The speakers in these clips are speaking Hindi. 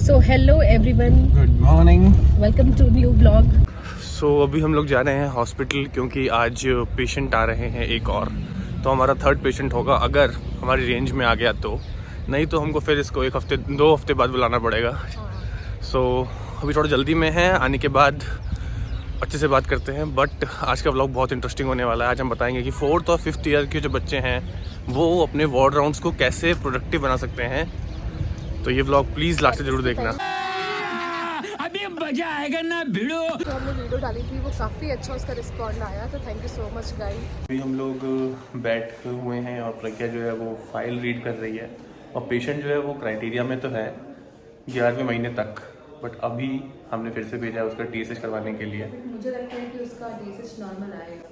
So hello everyone, good morning. Welcome to new blog. So अभी हम लोग जा रहे हैं हॉस्पिटल क्योंकि आज पेशेंट आ रहे हैं एक और, तो हमारा थर्ड पेशेंट होगा अगर हमारी रेंज में आ गया तो, नहीं तो हमको फिर इसको एक हफ्ते 2 हफ्ते बाद बुलाना पड़ेगा। सो अभी थोड़ा जल्दी में है, आने के बाद अच्छे से बात करते हैं। बट आज का व्लॉग बहुत इंटरेस्टिंग होने वाला है। आज हम बताएंगे कि 4th और 5th ईयर के जो बच्चे हैं वो अपने वार्ड राउंड्स को कैसे प्रोडक्टिव बना सकते हैं। तो ये व्लॉग प्लीज़ लास्ट से जरूर देखना। अभी मजा आएगा ना भिड़ो। जो हमने वीडियो डाली थी वो काफ़ी अच्छा उसका रिस्पॉन्ड आया, तो thank you so much guys. अभी हम लोग बैठ हुए हैं और प्रज्ञा जो है वो फाइल रीड कर रही है, और पेशेंट जो है वो क्राइटेरिया में तो है 11वें महीने तक, बट अभी हमने फिर से भेजा है उसका TSH करवाने के लिए। मुझे लगता है कि उसका TSH नॉर्मल आएगा।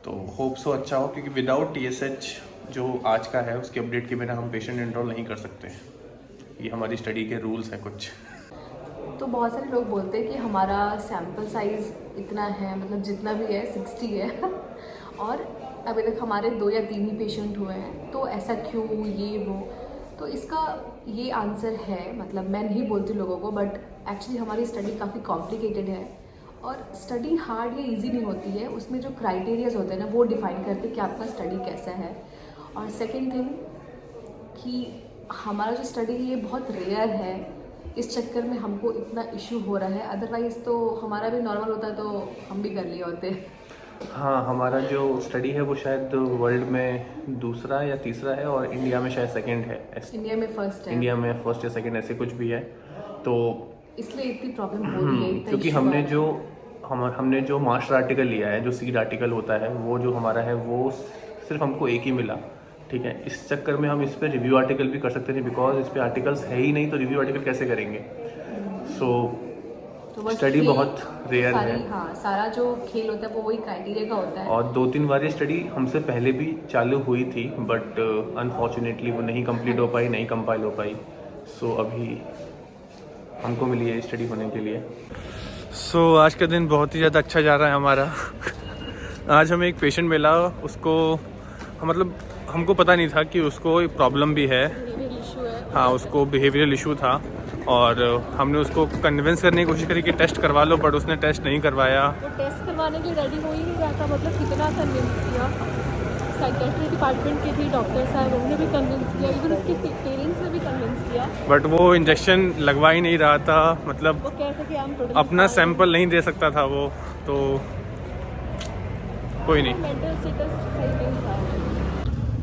तो होप सो अच्छा हो, क्योंकि विदाउट TSH जो आज का है उसके अपडेट के बिना हम पेशेंट एनरोल नहीं कर सकते। ये हमारी स्टडी के रूल्स हैं कुछ। तो बहुत सारे लोग बोलते हैं कि हमारा सैम्पल साइज़ इतना है, मतलब जितना भी है 60 है और अभी तक हमारे 2 या 3 ही पेशेंट हुए हैं, तो ऐसा क्यों, ये वो। तो इसका ये आंसर है, मतलब मैं नहीं बोलती लोगों को, बट एक्चुअली हमारी स्टडी काफ़ी कॉम्प्लिकेटेड है और स्टडी हार्ड या इजी नहीं होती है। उसमें जो क्राइटेरियाज होते हैं ना वो डिफाइन करते हैं कि आपका स्टडी कैसा है। और सेकेंड थिंग कि हमारा जो स्टडी है ये बहुत रेयर है, इस चक्कर में हमको इतना इशू हो रहा है। अदरवाइज़ तो हमारा भी नॉर्मल होता तो हम भी कर लिए होते। हाँ, हमारा जो स्टडी है वो शायद वर्ल्ड में दूसरा या तीसरा है और इंडिया में शायद सेकंड है। इंडिया में फर्स्ट है। इंडिया में फर्स्ट या सेकंड ऐसे कुछ भी है, तो इसलिए इतनी प्रॉब्लम हो रही है, इतना क्योंकि issue हमने जो मास्टर आर्टिकल लिया है, जो सीड आर्टिकल होता है, वो जो हमारा है वो सिर्फ हमको एक ही मिला। ठीक है, इस चक्कर में हम इस पर रिव्यू आर्टिकल भी कर सकते नहीं, बिकॉज इस पर आर्टिकल्स है ही नहीं, तो रिव्यू आर्टिकल कैसे करेंगे। सो तो स्टडी बहुत रेयर है। हाँ, सारा जो खेल होता है वो वही क्राइटेरिया का होता है। और 2-3 बार ये स्टडी हमसे पहले भी चालू हुई थी, बट अनफॉर्चुनेटली वो नहीं कंप्लीट हो पाई, नहीं कंपाइल हो पाई। सो अभी हमको मिली है स्टडी होने के लिए। सो आज का दिन बहुत ही ज़्यादा अच्छा जा रहा है हमारा। आज हमें एक पेशेंट मिला, उसको मतलब हमको पता नहीं था कि उसको एक प्रॉब्लम भी है। हाँ, उसको बिहेवियरल इशू था और हमने उसको कन्विंस करने की कोशिश करी कि टेस्ट करवा लो, बट उसने टेस्ट नहीं करवाया। वो टेस्ट करवाने के लिए रेडी हो ही नहीं रहा था, मतलब कितना कन्विंस किया। साइकेट्री डिपार्टमेंट के भी डॉक्टर साहब, उन्होंने भी कन्विंस किया, इवन उसके पेरेंट्स ने भी कन्विंस किया, बट वो इंजेक्शन लगवा ही नहीं रहा था। मतलब वो कहते कि हम अपना सैंपल नहीं दे सकता था वो, तो कोई नहीं। मेंटल स्टेटस सही नहीं था।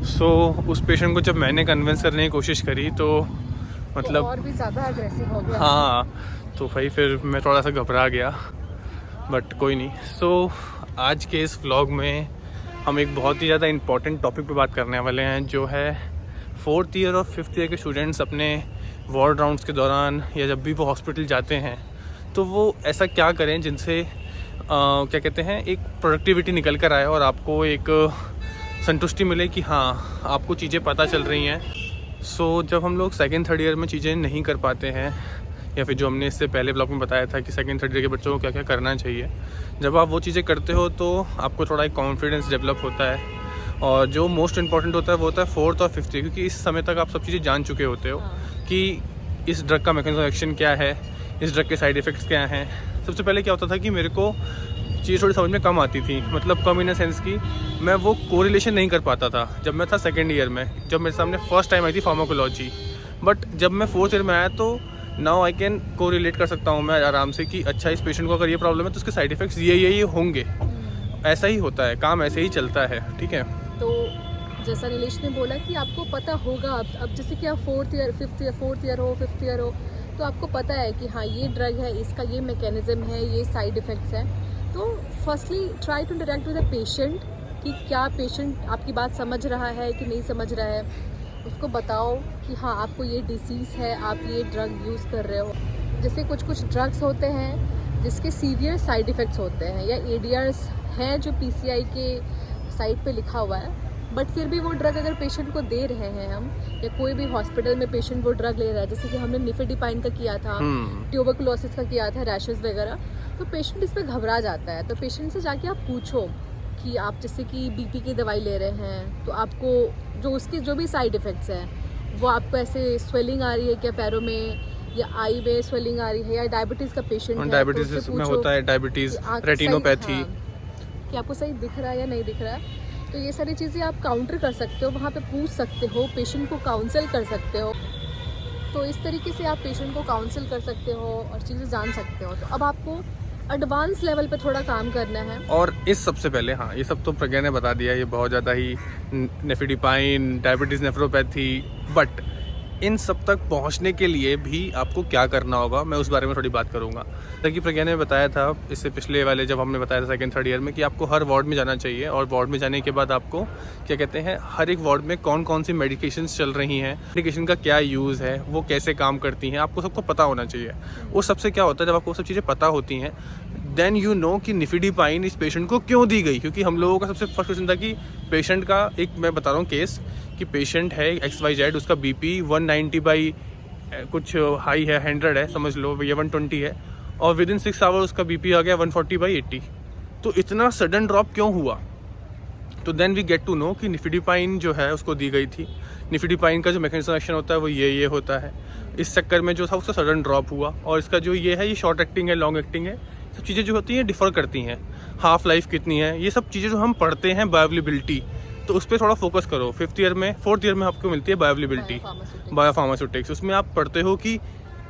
सो उस पेशेंट को जब मैंने कन्विंस करने की कोशिश करी तो मतलब और भी ज़्यादा अग्रेसिव हो गया। हाँ, तो भाई फिर मैं थोड़ा सा घबरा गया, बट कोई नहीं। सो आज के इस व्लॉग में हम एक बहुत ही ज़्यादा इम्पॉर्टेंट टॉपिक पे बात करने वाले हैं, जो है 4th ईयर और 5th ईयर के स्टूडेंट्स अपने वार्ड राउंड्स के दौरान या जब भी वो हॉस्पिटल जाते हैं तो वो ऐसा क्या करें जिनसे क्या कहते हैं, एक प्रोडक्टिविटी निकल कर आए और आपको एक संतुष्टि मिले कि हाँ आपको चीज़ें पता चल रही हैं। सो जब हम लोग 2nd 3rd ईयर में चीज़ें नहीं कर पाते हैं, या फिर जो हमने इससे पहले ब्लॉग में बताया था कि 2nd 3rd ईयर के बच्चों को क्या क्या करना चाहिए, जब आप वो चीज़ें करते हो तो आपको थोड़ा एक कॉन्फिडेंस डेवलप होता है। और जो मोस्ट इम्पॉर्टेंट होता है वो होता है 4th और 5th ईयर, क्योंकि इस समय तक आप सब चीज़ें जान चुके होते हो कि इस ड्रग का मैकेनिज्म ऑफ एक्शन क्या है, इस ड्रग के साइड इफ़ेक्ट्स क्या हैं। सबसे पहले क्या होता था कि मेरे को चीज़ थोड़ी समझ में कम आती थी, मतलब कम इन अ सेंस कि मैं वो कोरिलेशन नहीं कर पाता था जब मैं था 2nd ईयर में, जब मेरे सामने फर्स्ट टाइम आई थी फार्माकोलॉजी। बट जब मैं 4th ईयर में आया तो नाउ आई कैन कोरिलेट कर सकता हूँ मैं आराम से कि अच्छा इस पेशेंट को अगर ये प्रॉब्लम है तो उसके साइड इफ़ेक्ट्स ये होंगे। ऐसा ही होता है, काम ऐसे ही चलता है। ठीक है, तो जैसा नीलेश ने बोला कि आपको पता होगा, अब जैसे कि आप 4th year 5th year 4th year हो 5th ईयर हो, तो आपको पता है कि हाँ ये ड्रग है, इसका ये मैकेनिज्म है, ये साइड इफ़ेक्ट्स हैं। तो firstly try to interact with the patient कि क्या पेशेंट आपकी बात समझ रहा है कि नहीं समझ रहा है। उसको बताओ कि हाँ आपको ये डिसीज़ है, आप ये ड्रग यूज़ कर रहे हो। जैसे कुछ ड्रग्स होते हैं जिसके सीवियर साइड इफ़ेक्ट्स होते हैं, या ADRs हैं जो PCI के साइट पे लिखा हुआ है, बट फिर भी वो ड्रग अगर पेशेंट को दे रहे हैं हम, या कोई भी हॉस्पिटल में पेशेंट वो ड्रग ले रहा है, जैसे कि हमने निफेडिपाइन का किया था, ट्यूबरकुलोसिस का किया था, रैशेस वगैरह, तो पेशेंट इस पर घबरा जाता है। तो पेशेंट से जाके आप पूछो कि आप जैसे कि BP की दवाई ले रहे हैं तो आपको जो उसके जो भी साइड इफ़ेक्ट्स हैं, वो आपको ऐसे स्वेलिंग आ रही है क्या पैरों में, या आई में स्वेलिंग आ रही है या डायबिटीज़ का पेशेंट है, डायबिटीज तो उससे में पूछो होता है, डायबिटीज, कि आँख रेटिनोपैथी। हाँ, कि आपको सही दिख रहा है या नहीं दिख रहा है। तो ये सारी चीज़ें आप काउंटर कर सकते हो, वहाँ पे पूछ सकते हो, पेशेंट को काउंसल कर सकते हो। तो इस तरीके से आप पेशेंट को काउंसल कर सकते हो और चीज़ें जान सकते हो। तो अब आपको एडवांस लेवल पे थोड़ा काम करना है। और इस सबसे पहले, हाँ, ये सब तो प्रज्ञा ने बता दिया, ये बहुत ज़्यादा ही नेफिडिपाइन, डायबिटीज़, नेफ्रोपैथी, बट इन सब तक पहुंचने के लिए भी आपको क्या करना होगा, मैं उस बारे में थोड़ी बात करूंगा। ताकि प्रज्ञा ने बताया था इससे पिछले वाले जब हमने बताया था सेकंड थर्ड ईयर में कि आपको हर वार्ड में जाना चाहिए, और वार्ड में जाने के बाद आपको क्या कहते हैं, हर एक वार्ड में कौन कौन सी मेडिकेशंस चल रही हैं, मेडिकेशन का क्या यूज़ है, वो कैसे काम करती हैं, आपको सबको पता होना चाहिए। उस सबसे क्या होता है, जब आपको वो सब चीज़ें पता होती हैं, देन यू नो कि निफिडिपाइन इस पेशेंट को क्यों दी गई। क्योंकि हम लोगों का सबसे फर्स्ट क्वेश्चन था कि पेशेंट का, एक मैं बता रहा हूँ केस, कि पेशेंट है XYZ, उसका BP 190 बाई कुछ हाई है, 100 है समझ लो, या 120 है, और विद इन 6 आवर उसका BP आ गया 140/80। तो इतना सडन ड्रॉप क्यों हुआ? तो then we get to know कि निफिडिपाइन जो है उसको दी गई थी। निफिडिपाइन का जो मैकेनिज्म एक्शन होता है वो ये होता है। इस चक्कर में जो था उसका सडन ड्रॉप हुआ, और इसका जो ये है, ये शॉर्ट एक्टिंग है, लॉन्ग एक्टिंग है, सब चीज़ें जो होती हैं डिफ़र करती हैं। हाफ लाइफ कितनी है, ये सब चीज़ें जो हम पढ़ते हैं, बायोअवेलेबिलिटी, तो उस पर थोड़ा फोकस करो। 4th ईयर में आपको मिलती है बायोअवेलेबिलिटी, बायोफार्मास्यूटिक्स। उसमें आप पढ़ते हो कि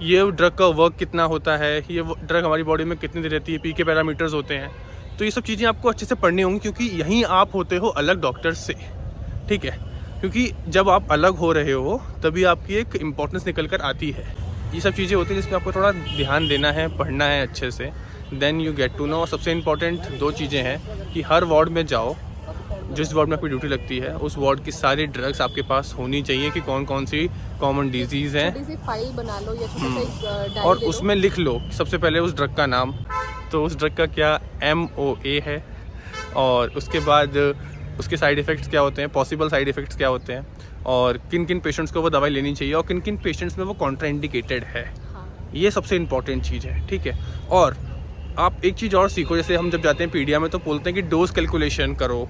ये ड्रग का वर्क कितना होता है, ये ड्रग हमारी बॉडी में कितनी देर रहती है, पीके पैरामीटर्स होते हैं। तो ये सब चीज़ें आपको अच्छे से पढ़नी होंगी, क्योंकि यहीं आप होते हो अलग डॉक्टर्स से, ठीक है? क्योंकि जब आप अलग हो रहे हो तभी आपकी एक इम्पोर्टेंस निकल कर आती है। ये सब चीज़ें होती हैं जिसमें आपको थोड़ा ध्यान देना है, पढ़ना है अच्छे से, then you get to know. और सबसे इम्पॉर्टेंट 2 चीज़ें हैं कि हर वार्ड में जाओ, जिस वार्ड में आपकी ड्यूटी लगती है उस वार्ड की सारी ड्रग्स आपके पास होनी चाहिए कि कौन कौन सी कॉमन डिजीज़ हैं। छोटी सी फाइल बना लो या छोटा सा एक डायरी और ले लो। उसमें लिख लो सबसे पहले उस ड्रग का नाम, तो उस ड्रग का क्या MOA है, और उसके बाद उसके साइड इफ़ेक्ट्स क्या होते हैं, पॉसिबल साइड इफ़ेक्ट्स क्या होते हैं, और किन किन पेशेंट्स को वो दवाई लेनी चाहिए, और किन किन पेशेंट्स में वो कॉन्ट्राइंडिकेटेड है। हाँ। ये सबसे इम्पॉर्टेंट चीज़ है, ठीक है? और आप एक चीज़ और सीखो, जैसे हम जब जाते हैं पीडिया में तो बोलते हैं कि डोज कैलकुलेशन करो,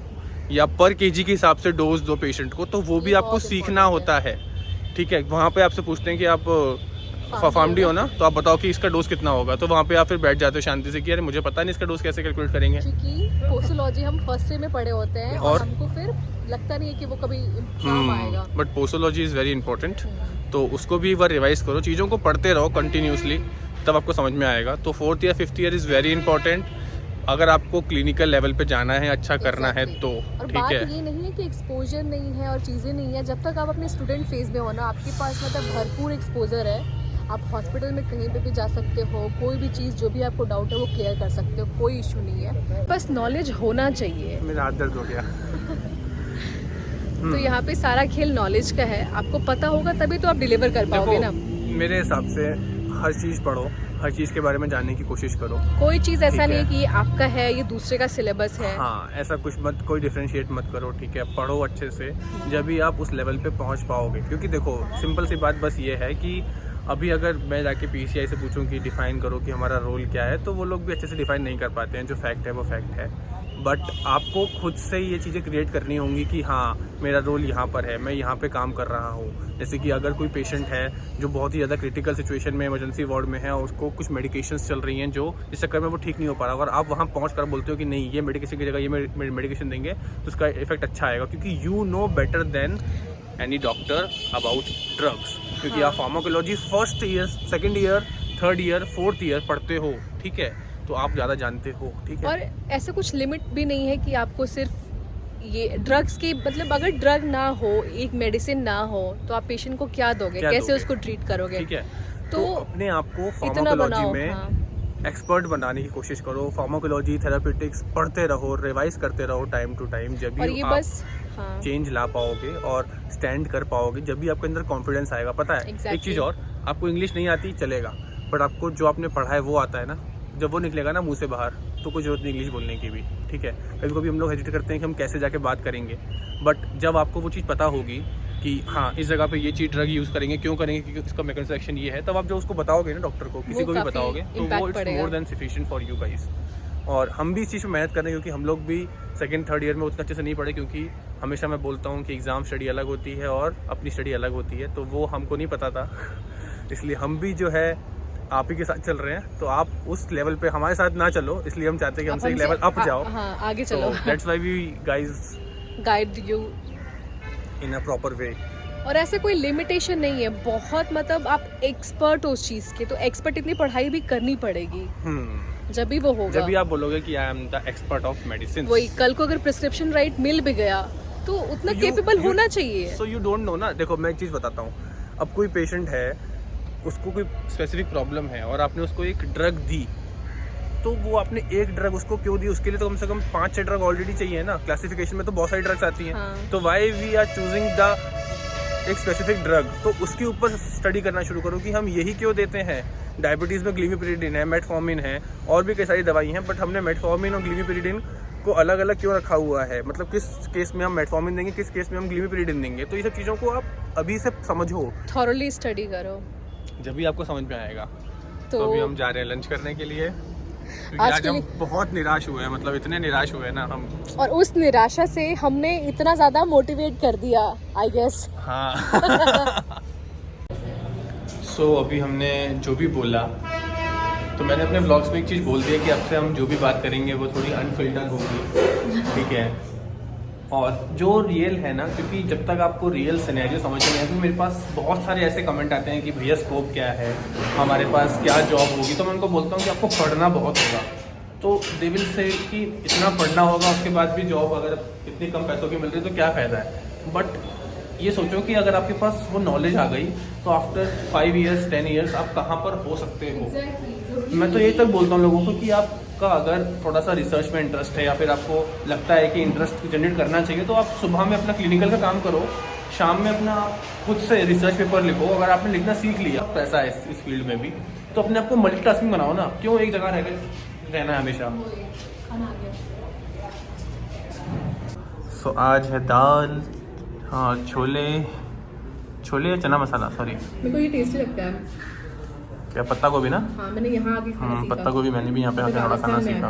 या पर केजी के हिसाब से डोज दो पेशेंट को, तो वो भी आपको सीखना होता है, ठीक है? वहाँ पे आपसे पूछते हैं कि आप फार्मडी हो ना, तो आप बताओ कि इसका डोज कितना होगा, तो वहाँ पे आप फिर बैठ जाते हो शांति से कि अरे मुझे पता नहीं इसका डोज कैसे कैलकुलेट करेंगे। क्योंकि पोस्टोलॉजी हम फर्स्ट ईयर में पढ़े होते हैं और हमको फिर लगता नहीं है कि वो कभी काम आएगा। बट पोस्टोलॉजी इज़ वेरी इंपॉर्टेंट, तो उसको भी एक बार रिवाइज करो, चीज़ों को पढ़ते रहो कंटिन्यूसली, तब आपको समझ में आएगा। तो 4th year 5th year is very important अगर आपको क्लिनिकल लेवल पे जाना है, अच्छा करना है तो, और ठीक बात है? ये नहीं है कि एक्सपोजर नहीं है और चीज़ें नहीं है, जब तक आप अपने स्टूडेंट फेज में हो ना, आपके पास मतलब भरपूर एक्सपोजर है। आप हॉस्पिटल में कहीं पे भी जा सकते हो, कोई भी चीज़ जो भी आपको डाउट है वो क्लियर कर सकते हो, कोई इशू नहीं है, बस नॉलेज होना चाहिए। मेरा हाथ दर्द हो गया। तो यहाँ पे सारा खेल नॉलेज का है, आपको पता होगा तभी तो आप डिलीवर कर पाओगे ना। मेरे हिसाब से हर चीज़ पढ़ो, हर चीज़ के बारे में जानने की कोशिश करो। कोई चीज़ ऐसा ठीक नहीं है। है कि ये आपका है, ये दूसरे का सिलेबस है। हाँ, ऐसा कुछ मत, कोई डिफ्रेंशिएट मत करो, ठीक है? पढ़ो अच्छे से, जब भी आप उस लेवल पे पहुंच पाओगे। क्योंकि देखो, सिंपल सी बात बस ये है कि अभी अगर मैं जाके PCI से पूछूं कि डिफ़ाइन करो कि हमारा रोल क्या है, तो वो लोग भी अच्छे से डिफ़ाइन नहीं कर पाते हैं। जो फैक्ट है वो फैक्ट है, बट आपको खुद से ये चीज़ें क्रिएट करनी होंगी कि हाँ, मेरा रोल यहाँ पर है, मैं यहाँ पे काम कर रहा हूँ। जैसे कि अगर कोई पेशेंट है जो बहुत ही ज़्यादा क्रिटिकल सिचुएशन में इमरजेंसी वार्ड में है और उसको कुछ मेडिकेशंस चल रही हैं जो इस चक्कर में वो ठीक नहीं हो पा रहा, अगर आप वहाँ पहुँच कर बोलते हो कि नहीं, ये मेडिकेशन की जगह ये मेडिकेशन देंगे तो उसका इफेक्ट अच्छा आएगा, क्योंकि you know better than any doctor about drugs. क्योंकि आप pharmacology 1st year, 2nd year, 3rd year, 4th year पढ़ते हो, ठीक है? तो आप ज़्यादा जानते हो, ठीक है? और ऐसा कुछ लिमिट भी नहीं है कि आपको सिर्फ ये ड्रग्स की, मतलब अगर ड्रग ना हो, एक मेडिसिन ना हो, तो आप पेशेंट को क्या दोगे, कैसे दोगे? उसको ट्रीट करोगे? ठीक है? तो तो अपने आप को इतना फार्माकोलॉजी बनाओ। में हाँ। एक्सपर्ट बनाने की कोशिश करो। फार्माकोलॉजी, थेराप्यूटिक्स पढ़ते रहो, रिवाइज करते रहो टाइम टू टाइम। जब और भी ये आप बस हाँ। चेंज ला पाओगे और स्टैंड कर पाओगे, जब भी आपके अंदर कॉन्फिडेंस आएगा। पता है Exactly. एक चीज़ और, आपको इंग्लिश नहीं आती चलेगा, बट आपको जो आपने पढ़ा है वो आता है ना, जब वो निकलेगा ना मुंह से बाहर, तो कोई ज़रूरत नहीं इंग्लिश बोलने की भी, ठीक है? कभी कभी हम लोग हेजिटेट करते हैं कि हम कैसे जाके बात करेंगे, बट जब आपको वो चीज़ पता होगी कि हाँ, इस जगह पे ये चीज़ ड्रग यूज़ करेंगे, क्यों करेंगे, क्योंकि इसका मैकेनिज्म एक्शन ये है, तब आप जो उसको बताओगे ना डॉक्टर को, किसी को भी बताओगे, तो वो it's more than sufficient for you guys. और हम भी इस चीज़ में मेहनत कर रहे हैं, क्योंकि हम लोग भी 2nd 3rd ईयर में उतना अच्छे से नहीं पढ़े, क्योंकि हमेशा मैं बोलता हूँ कि एग्ज़ाम स्टडी अलग होती है और अपनी स्टडी अलग होती है, तो वो हमको नहीं पता था इसलिए हम भी जो है आप ही के साथ चल रहे हैं। तो आप उस लेवल पे हमारे साथ ना चलो, इसलिए हम चाहते हैं कि हमसे एक लेवल अप जाओ। हाँ, आगे चलो। That's why we guys guide you in a proper way. और ऐसे कोई लिमिटेशन नहीं है, बहुत मतलब आप एक्सपर्ट हो उस चीज़ के, तो एक्सपर्ट इतनी पढ़ाई भी करनी पड़ेगी जब भी वो होगा। जब भी आप बोलोगे कि I am the expert of medicine, वही कल को अगर प्रिस्क्रिप्शन राइट मिल भी गया तो उतना केपेबल होना चाहिए। सो यू डोंट नो ना। देखो मैं एक चीज़ बताता हूँ, अब कोई पेशेंट है, उसको कोई स्पेसिफिक प्रॉब्लम है और आपने उसको एक ड्रग दी, तो वो आपने एक ड्रग उसको क्यों दी? उसके लिए तो कम से कम 5-6 ड्रग ऑलरेडी चाहिए ना। क्लासिफिकेशन में तो बहुत सारी ड्रग्स आती हैं। हाँ। तो why we are choosing the एक स्पेसिफिक ड्रग, तो उसके ऊपर स्टडी करना शुरू करो कि हम यही क्यों देते हैं। डायबिटीज़ में ग्लिमिपिरिडिन है, मेटफॉर्मिन है, और भी कई सारी दवाई हैं, बट हमने मेटफॉर्मिन और ग्लिमिपिरिडिन को अलग अलग क्यों रखा हुआ है? मतलब किस केस में हम मेटफॉर्मिन देंगे, किस केस में हम ग्लिमिपिरिडिन देंगे। तो ये सब चीज़ों को आप अभी से समझो, थॉरली स्टडी करो, जब भी आपको समझ में आएगा। तो अभी हम जा रहे हैं लंच करने के लिए, क्योंकि आज हम बहुत निराश हुए हैं, मतलब इतने निराश हुए ना हम। और उस निराशा से हमने इतना ज़्यादा मोटिवेट कर दिया, आई गेस। हाँ। सो अभी हमने जो भी बोला, तो मैंने अपने व्लॉग्स में एक चीज़ बोल दी है कि अब से हम जो भी बात करेंगे वो थोड़ी अनफिल्टर होगी, ठीक है। और जो रियल है ना, क्योंकि जब तक आपको रियल सिनेरियो समझ में नहीं आएगा, मेरे पास बहुत सारे ऐसे कमेंट आते हैं कि भैया स्कोप क्या है, हमारे पास क्या जॉब होगी। तो मैं उनको बोलता हूँ कि आपको पढ़ना बहुत होगा। तो दे विल से कि इतना पढ़ना होगा, उसके बाद भी जॉब अगर इतनी कम पैसों की मिल रही है तो क्या फ़ायदा है। बट ये सोचो कि अगर आपके पास वो नॉलेज आ गई तो आफ्टर 5 ईयर्स 10 ईयर्स आप कहाँ पर हो सकते हो। मैं तो यही तक बोलता हूँ लोगों को कि आपका अगर थोड़ा सा रिसर्च में इंटरेस्ट है या फिर आपको लगता है कि इंटरेस्ट जनरेट करना चाहिए, तो आप सुबह में अपना क्लिनिकल का काम करो, शाम में अपना खुद से रिसर्च पेपर लिखो। अगर आपने लिखना सीख लिया, पैसा है इस फील्ड में भी, तो अपने आपको मल्टीटास्किंग बनाओ ना। क्यों एक जगह रहना है हमेशा। सो आज है दाल, हाँ छोले या चना मसाला, सॉरी मेरे को ये टेस्टी लगता है। क्या पत्ता गोभी ना? हाँ, मैंने यहाँ आके खाना सीखा। पत्ता गोभी मैंने भी यहाँ पे आके थोड़ा खाना सीखा।